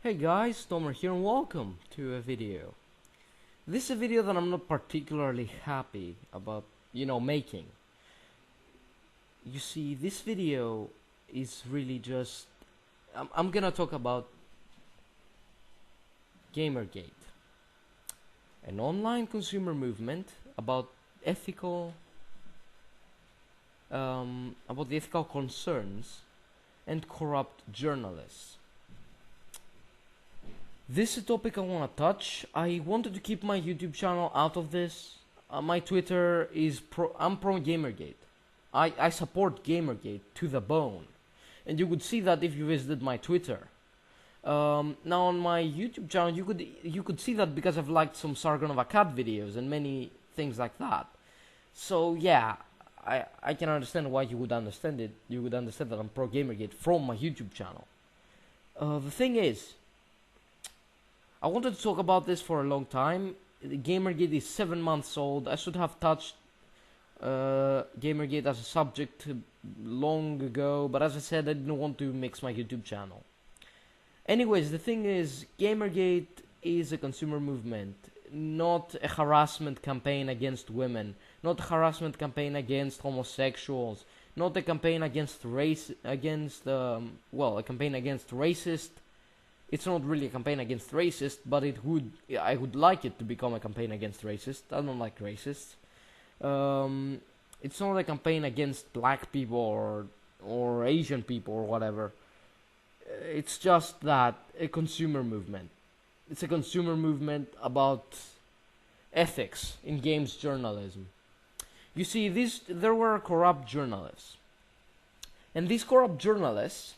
Hey guys, Tomer here and welcome to a video. This is a video that I'm not particularly happy about, making. You see, this video is really just... I'm gonna talk about Gamergate, an online consumer movement about about the ethical concerns and corrupt journalists. This is a topic I want to touch. I wanted to keep my YouTube channel out of this. My Twitter is I'm pro Gamergate. I support Gamergate to the bone. And you could see that if you visited my Twitter. Now on my YouTube channel you could see that because I've liked some Sargon of Akkad videos and many things like that. So yeah, I can understand why you would understand it. You would understand that I'm pro Gamergate from my YouTube channel. The thing is, I wanted to talk about this for a long time. Gamergate is 7 months old. I should have touched Gamergate as a subject long ago, but as I said, I didn't want to mix my YouTube channel. Anyways, the thing is, Gamergate is a consumer movement, not a harassment campaign against women, not a harassment campaign against homosexuals, not a campaign against a campaign against racist. It's not really a campaign against racists, but I would like it to become a campaign against racists. I don't like racists. It's not a campaign against black people or Asian people or whatever. It's just that a consumer movement. It's a consumer movement about ethics in games journalism. You see, there were corrupt journalists, and these corrupt journalists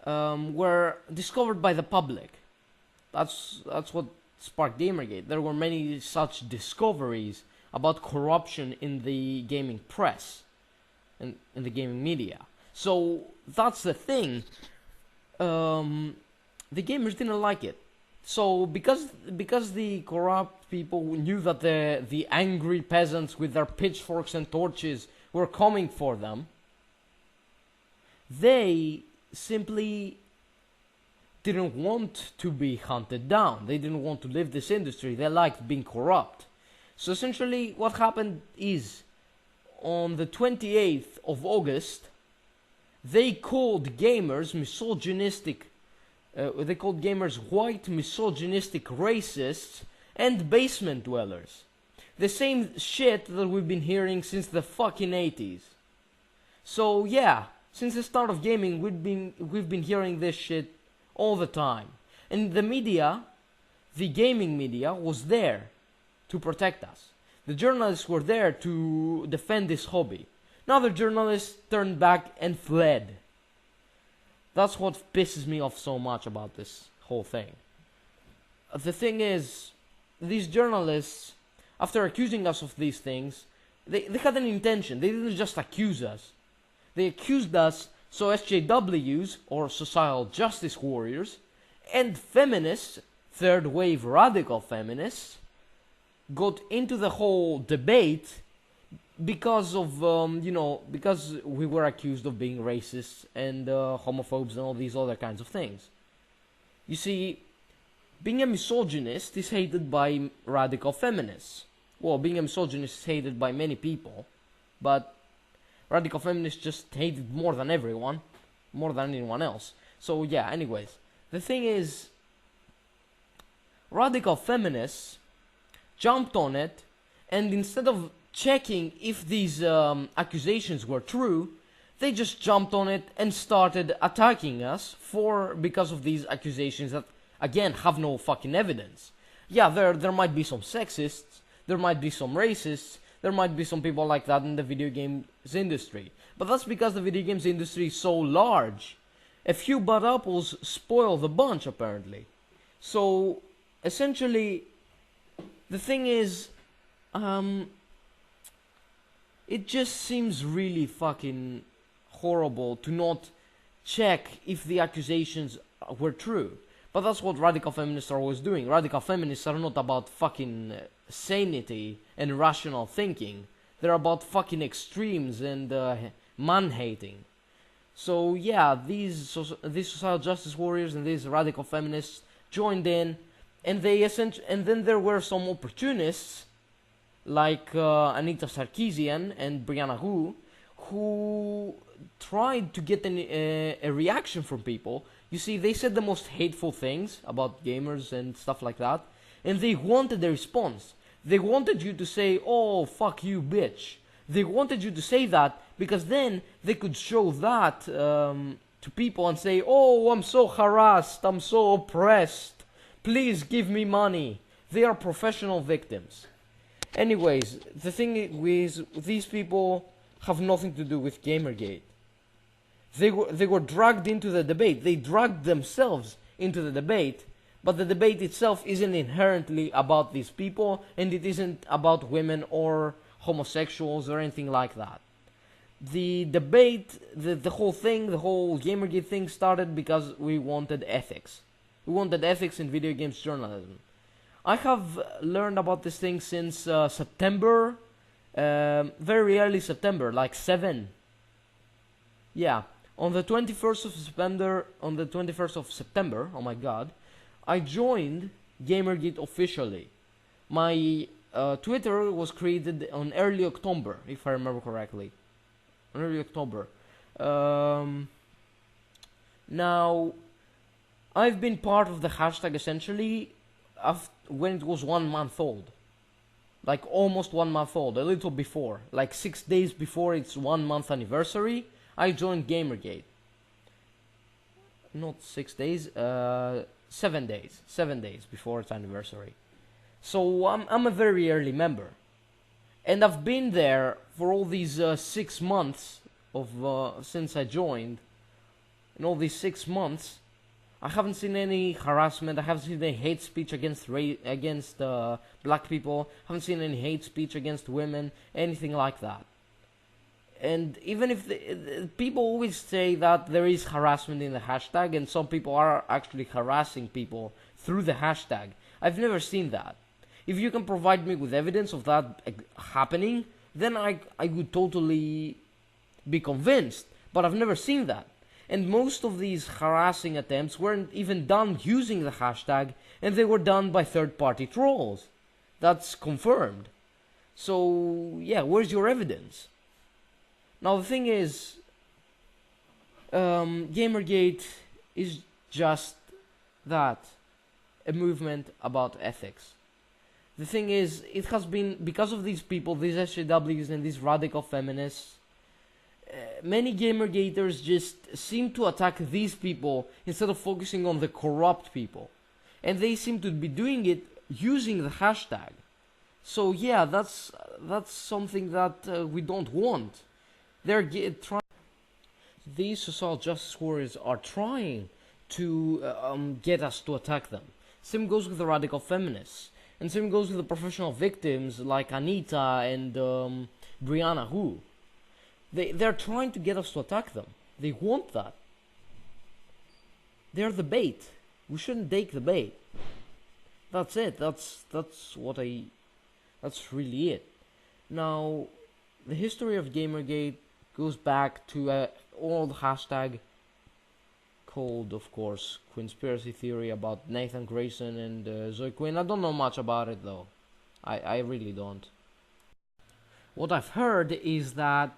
were discovered by the public. That's what sparked Gamergate. There were many such discoveries about corruption in the gaming press and in the gaming media. So that's the thing. The gamers didn't like it. So because the corrupt people knew that the angry peasants with their pitchforks and torches were coming for them, they simply didn't want to be hunted down. They didn't want to leave this industry. They liked being corrupt. So essentially what happened is, on the 28th of August, they called gamers misogynistic, they called gamers white misogynistic racists and basement dwellers. The same shit that we've been hearing since the fucking 80s. So yeah, since the start of gaming, we've been hearing this shit all the time. And the media, the gaming media, was there to protect us. The journalists were there to defend this hobby. Now the journalists turned back and fled. That's what pisses me off so much about this whole thing. The thing is, these journalists, after accusing us of these things, they had an intention. They didn't just accuse us. They accused us so SJWs, or social justice warriors, and feminists, third wave radical feminists, got into the whole debate because of, because we were accused of being racists and homophobes and all these other kinds of things. You see, being a misogynist is hated by radical feminists. Well, being a misogynist is hated by many people, but radical feminists just hate it more than everyone, more than anyone else. So yeah, anyways, the thing is, radical feminists jumped on it, and instead of checking if these accusations were true, they just jumped on it and started attacking us because of these accusations that, again, have no fucking evidence. Yeah, there might be some sexists, there might be some racists, there might be some people like that in the video games industry. But that's because the video games industry is so large. A few bad apples spoil the bunch, apparently. So, essentially, the thing is, it just seems really fucking horrible to not check if the accusations were true. But that's what radical feminists are always doing. Radical feminists are not about fucking sanity and rational thinking. They're about fucking extremes and man-hating. So yeah, these social justice warriors and these radical feminists joined in, and and then there were some opportunists like Anita Sarkeesian and Brianna Hu, who tried to get a reaction from people. You see, they said the most hateful things about gamers and stuff like that, and they wanted a response. They wanted you to say, "Oh, fuck you, bitch." They wanted you to say that because then they could show that to people and say, "Oh, I'm so harassed, I'm so oppressed. Please give me money." They are professional victims. Anyways, the thing is, these people have nothing to do with Gamergate. They were dragged into the debate. They dragged themselves into the debate, but the debate itself isn't inherently about these people, and it isn't about women or homosexuals or anything like that. The debate, the whole thing, the whole Gamergate thing started because we wanted ethics. We wanted ethics in video games journalism. I have learned about this thing since September, very early September, like 7. Yeah, on the 21st of September, oh my god, I joined Gamergate officially. My Twitter was created on early October, if I remember correctly. On early October. Now, I've been part of the hashtag essentially when it was 1 month old. Like almost 1 month old, a little before. Like 6 days before its 1 month anniversary, I joined Gamergate. Not 6 days, 7 days. 7 days before its anniversary. So I'm a very early member. And I've been there for all these 6 months of since I joined. In all these 6 months, I haven't seen any harassment. I haven't seen any hate speech against black people. I haven't seen any hate speech against women, anything like that. And even if people always say that there is harassment in the hashtag, and some people are actually harassing people through the hashtag, I've never seen that. If you can provide me with evidence of that happening, then I would totally be convinced. But I've never seen that. And most of these harassing attempts weren't even done using the hashtag, and they were done by third-party trolls. That's confirmed. So, yeah, where's your evidence? Now, the thing is, Gamergate is just that, a movement about ethics. The thing is, it has been, because of these people, these SJWs and these radical feminists, many Gamergaters just seem to attack these people instead of focusing on the corrupt people. And they seem to be doing it using the hashtag. So yeah, that's something that we don't want. These social justice warriors are trying to get us to attack them. Same goes with the radical feminists. And same goes with the professional victims like Anita and Brianna Hu. They're trying to get us to attack them. They want that. They're the bait. We shouldn't take the bait. That's it. That's really it. Now, the history of Gamergate goes back to an old hashtag called, of course, conspiracy theory about Nathan Grayson and Zoe Quinn. I don't know much about it though. I really don't. What I've heard is that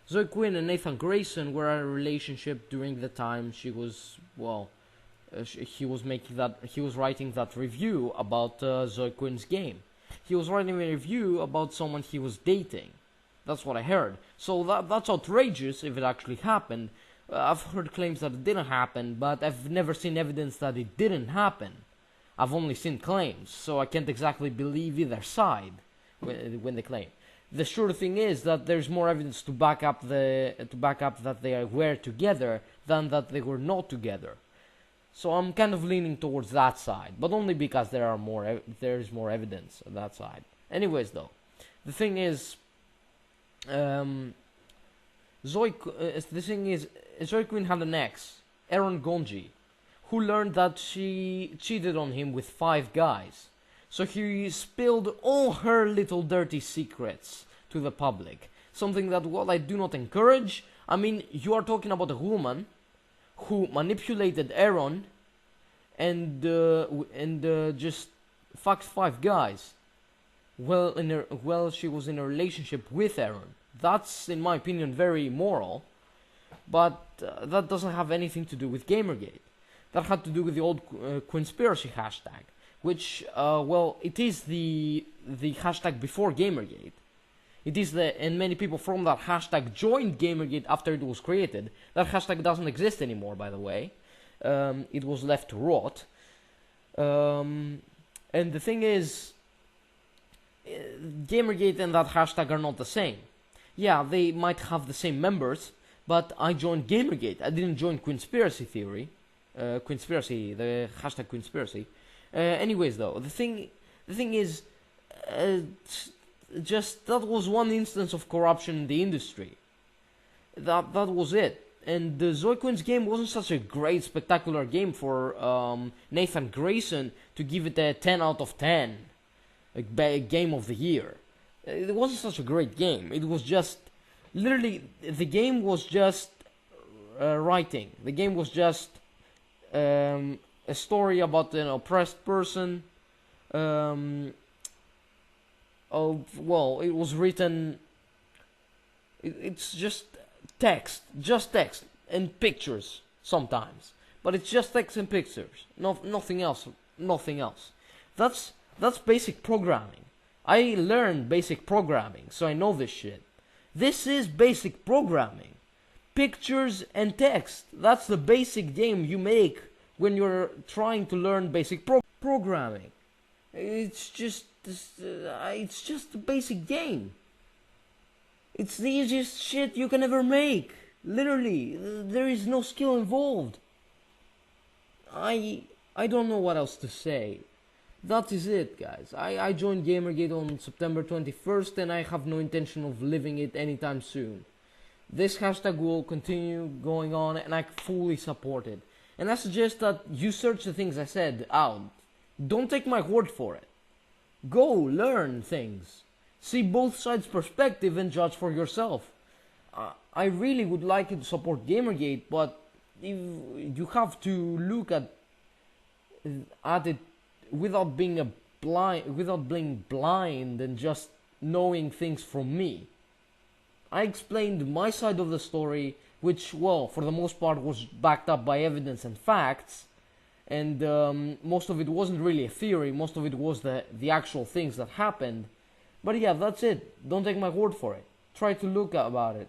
Zoe Quinn and Nathan Grayson were in a relationship during the time she was, he was writing that review about Zoe Quinn's game. He was writing a review about someone he was dating. That's what I heard. So that's outrageous if it actually happened. I've heard claims that it didn't happen, but I've never seen evidence that it didn't happen. I've only seen claims, so I can't exactly believe either side when they claim. The sure thing is that there's more evidence to back up that they were together than that they were not together. So I'm kind of leaning towards that side, but only because there's more evidence on that side. Anyways, though, the thing is, Zoe Quinn had an ex, Aaron Gonji, who learned that she cheated on him with 5 guys. So he spilled all her little dirty secrets to the public. Something that, while I do not encourage, I mean, you are talking about a woman who manipulated Aaron and just fucked 5 guys. Well, she was in a relationship with Aaron. That's, in my opinion, very immoral. But that doesn't have anything to do with Gamergate. That had to do with the old conspiracy hashtag, which, it is the hashtag before Gamergate. It is and many people from that hashtag joined Gamergate after it was created. That hashtag doesn't exist anymore, by the way. It was left to rot. And the thing is, Gamergate and that hashtag are not the same. Yeah, they might have the same members, but I joined Gamergate. I didn't join conspiracy theory. The hashtag conspiracy. Anyways, though, the thing is, just that was one instance of corruption in the industry. That was it. And the Zoiquins game wasn't such a great, spectacular game for Nathan Grayson to give it a 10 out of 10, a game of the year. It wasn't such a great game. It was just, literally, the game was just writing. The game was just a story about an oppressed person. It was written. It's just text and pictures sometimes, but it's just text and pictures. Nothing else. That's basic programming. I learned basic programming, so I know this shit. This is basic programming. Pictures and text. That's the basic game you make when you're trying to learn basic programming. It's just a basic game. It's the easiest shit you can ever make. Literally, there is no skill involved. I don't know what else to say. That is it, guys. I joined Gamergate on September 21st, and I have no intention of leaving it anytime soon. This hashtag will continue going on, and I fully support it. And I suggest that you search the things I said out. Don't take my word for it. Go learn things. See both sides' perspective and judge for yourself. I really would like you to support Gamergate, but if you have to look at it without being blind and just knowing things from me. I explained my side of the story, which, for the most part was backed up by evidence and facts, and most of it wasn't really a theory, most of it was the actual things that happened. But yeah, that's it. Don't take my word for it. Try to look at it.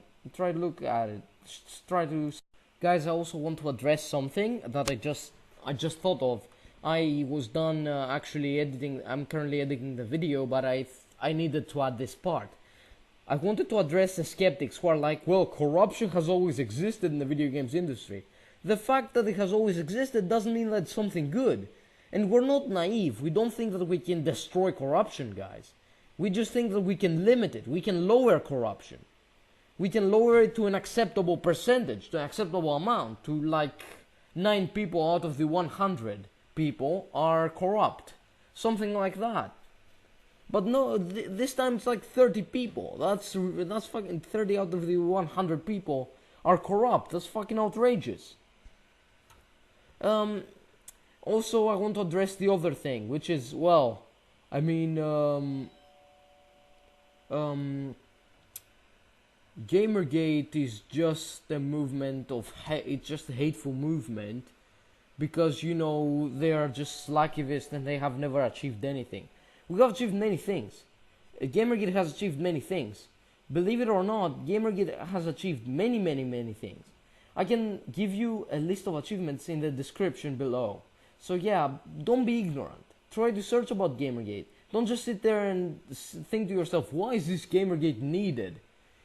Guys, I also want to address something that I just thought of. I was done actually editing. I'm currently editing the video, but I needed to add this part. I wanted to address the skeptics who are like, well, corruption has always existed in the video games industry. The fact that it has always existed doesn't mean that it's something good. And we're not naive. We don't think that we can destroy corruption, guys. We just think that we can limit it. We can lower corruption. We can lower it to an acceptable percentage, to an acceptable amount, to like 9 people out of the 100 people are corrupt. Something like that. But no, this time it's like 30 people. That's fucking 30 out of the 100 people are corrupt. That's fucking outrageous. Also, I want to address the other thing, which is, Gamergate is just a movement of it's just a hateful movement because they are just slacktivists and they have never achieved anything. We have achieved many things. Gamergate has achieved many things. Believe it or not, Gamergate has achieved many things. I can give you a list of achievements in the description below. So yeah, don't be ignorant. Try to search about Gamergate. Don't just sit there and think to yourself, why is this Gamergate needed?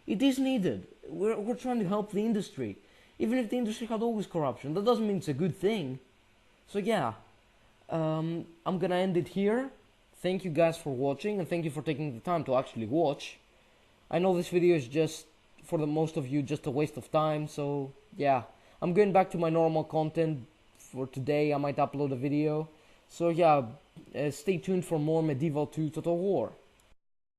It is needed. We're trying to help the industry. Even if the industry had always corruption, that doesn't mean it's a good thing. So yeah, I'm gonna end it here. Thank you guys for watching, and thank you for taking the time to actually watch. I know this video is just, for the most of you, just a waste of time, so yeah. I'm going back to my normal content. For today, I might upload a video. So yeah, stay tuned for more Medieval 2 Total War.